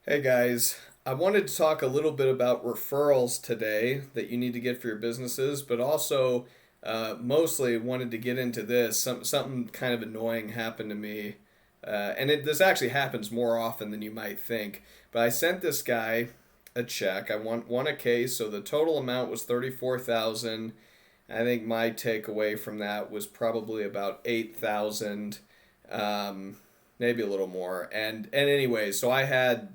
Hey guys, I wanted to talk a little bit about referrals today that you need to get for your businesses, but also mostly wanted to get into this. Something kind of annoying happened to me, this actually happens more often than you might think. But I sent this guy a check. I won a case, so the total amount was 34,000. I think my takeaway from that was probably about 8,000, maybe a little more. And anyway, so I had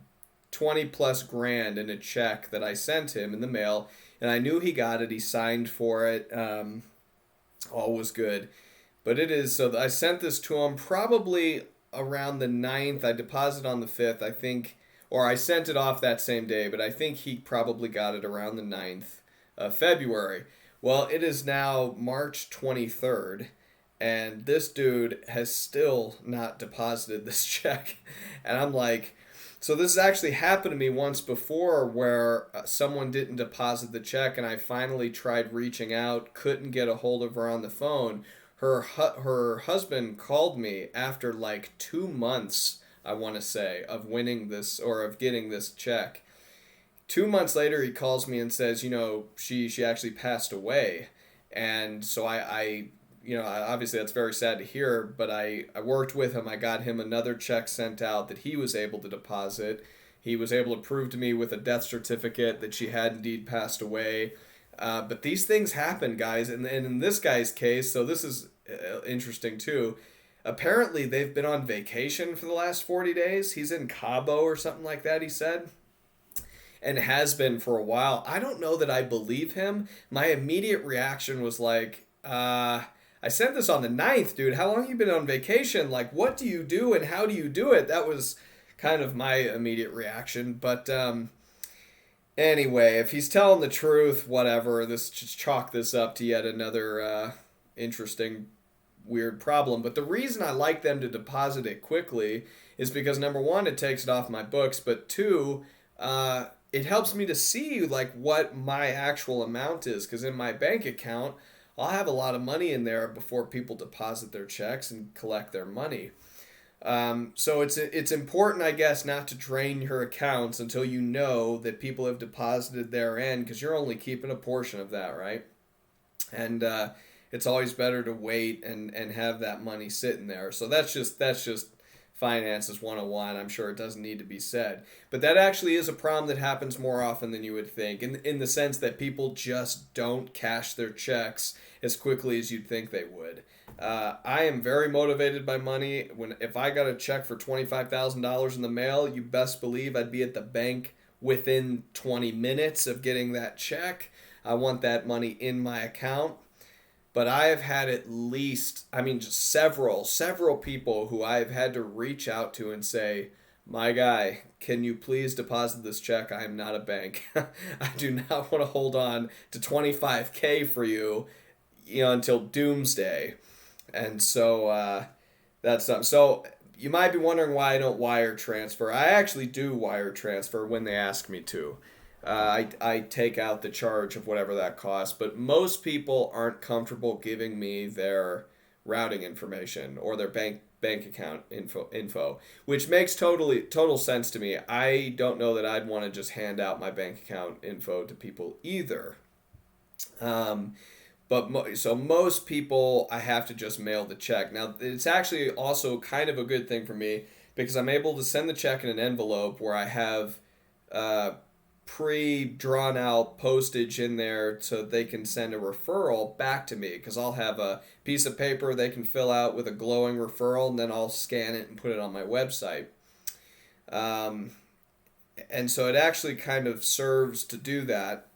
20 plus grand in a check that I sent him in the mail, and I knew he got it. He signed for it. All was good. But it is so I sent this to him probably around the 9th. I deposited on the 5th, I think, or I sent it off that same day, but I think he probably got it around the 9th of February. Well, it is now March 23rd, and this dude has still not deposited this check. And I'm like, so this has actually happened to me once before where someone didn't deposit the check and I finally tried reaching out, couldn't get a hold of her on the phone. Her husband called me after like 2 months, I want to say, of winning this or of getting this check. 2 months later, he calls me and says, she actually passed away. And so obviously that's very sad to hear, but I worked with him. I got him another check sent out that he was able to deposit. He was able to prove to me with a death certificate that she had indeed passed away. But these things happen, guys. And in this guy's case, so this is interesting too. Apparently, they've been on vacation for the last 40 days. He's in Cabo or something like that, he said, and has been for a while. I don't know that I believe him. My immediate reaction was like, I sent this on the 9th, dude. How long have you been on vacation? Like, what do you do and how do you do it? That was kind of my immediate reaction. But anyway, if he's telling the truth, whatever. This just chalk this up to yet another interesting, weird problem. But the reason I like them to deposit it quickly is because number one, it takes it off my books, but two, it helps me to see like what my actual amount is. Because in my bank account, I'll have a lot of money in there before people deposit their checks and collect their money. So it's important, I guess, not to drain your accounts until you know that people have deposited their end, because you're only keeping a portion of that, right? And it's always better to wait and have that money sitting there. So that's just finances 101. I'm sure it doesn't need to be said. But that actually is a problem that happens more often than you would think, in the sense that people just don't cash their checks as quickly as you'd think they would. I am very motivated by money. If I got a check for $25,000 in the mail, you best believe I'd be at the bank within 20 minutes of getting that check. I want that money in my account. But I have had at least, I mean, just several people who I've had to reach out to and say, my guy, can you please deposit this check? I am not a bank. I do not want to hold on to 25K for you, until doomsday. And so that's something. So you might be wondering why I don't wire transfer. I actually do wire transfer when they ask me to. I take out the charge of whatever that costs, but most people aren't comfortable giving me their routing information or their bank account info, which makes total sense to me. I don't know that I'd want to just hand out my bank account info to people either. So most people, I have to just mail the check. Now, it's actually also kind of a good thing for me because I'm able to send the check in an envelope where I have uh, pre-drawn out postage in there so they can send a referral back to me, because I'll have a piece of paper they can fill out with a glowing referral, and then I'll scan it and put it on my website. Um, and so it actually kind of serves to do that.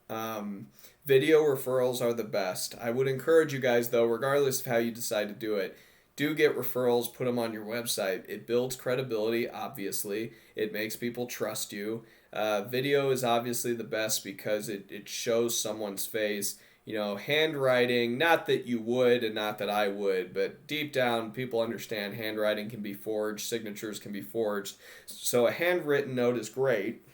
Video referrals are the best. I would encourage you guys, though, regardless of how you decide to do it, do get referrals, put them on your website. It builds credibility, obviously. It makes people trust you. Video is obviously the best because it shows someone's face. Handwriting, not that you would and not that I would, but deep down, people understand handwriting can be forged, signatures can be forged. So a handwritten note is great,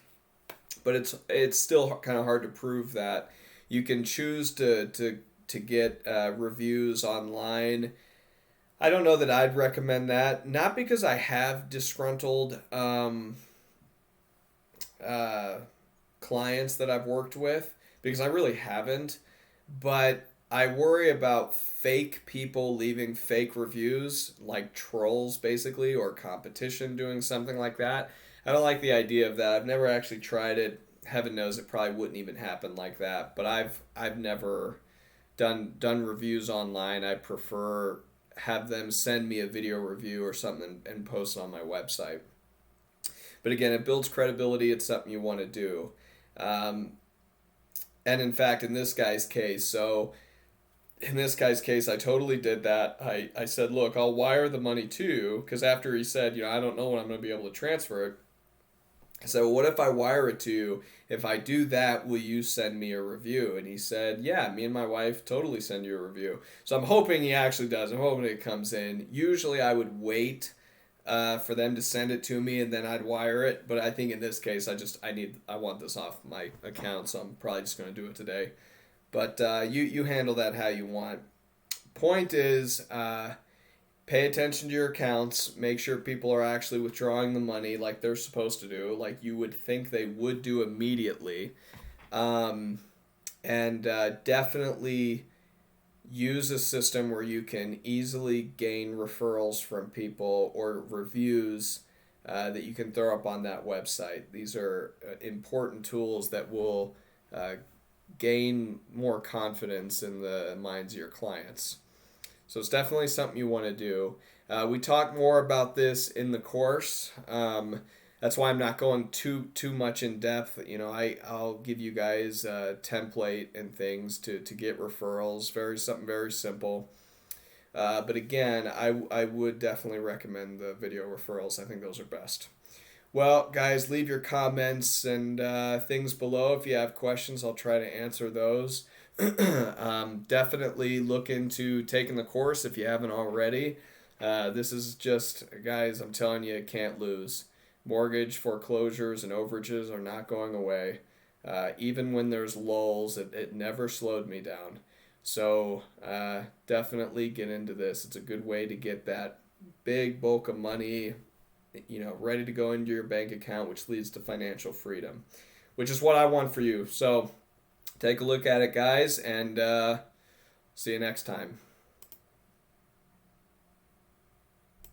but it's still kind of hard to prove that. You can choose to get reviews online. I don't know that I'd recommend that. Not because I have disgruntled clients that I've worked with, because I really haven't. But I worry about fake people leaving fake reviews, like trolls basically, or competition doing something like that. I don't like the idea of that. I've never actually tried it. Heaven knows it probably wouldn't even happen like that. But I've never done reviews online. I prefer have them send me a video review or something and post it on my website. But again, it builds credibility. It's something you want to do. Um, and in fact, in this guy's case, I totally did that. I said, look, I'll wire the money to you, because after he said, I don't know when I'm going to be able to transfer it. I said, well, what if I wire it to you? If I do that, will you send me a review? And he said, yeah, me and my wife totally send you a review. So I'm hoping he actually does. I'm hoping it comes in. Usually I would wait for them to send it to me and then I'd wire it. But I think in this case, I want this off my account, so I'm probably just going to do it today. But you handle that how you want. Point is, pay attention to your accounts. Make sure people are actually withdrawing the money like they're supposed to do, like you would think they would do immediately. And definitely use a system where you can easily gain referrals from people or reviews that you can throw up on that website. These are important tools that will gain more confidence in the minds of your clients. So it's definitely something you want to do. We talk more about this in the course. That's why I'm not going too much in depth. I'll give you guys a template and things to get referrals. Something very simple. But again, I would definitely recommend the video referrals. I think those are best. Well, guys, leave your comments and things below. If you have questions, I'll try to answer those. Definitely look into taking the course if you haven't already. This is just, guys, I'm telling you, can't lose. Mortgage foreclosures and overages are not going away. Even when there's lulls, it never slowed me down. So definitely get into this. It's a good way to get that big bulk of money, ready to go into your bank account, which leads to financial freedom, which is what I want for you. So take a look at it, guys, and see you next time.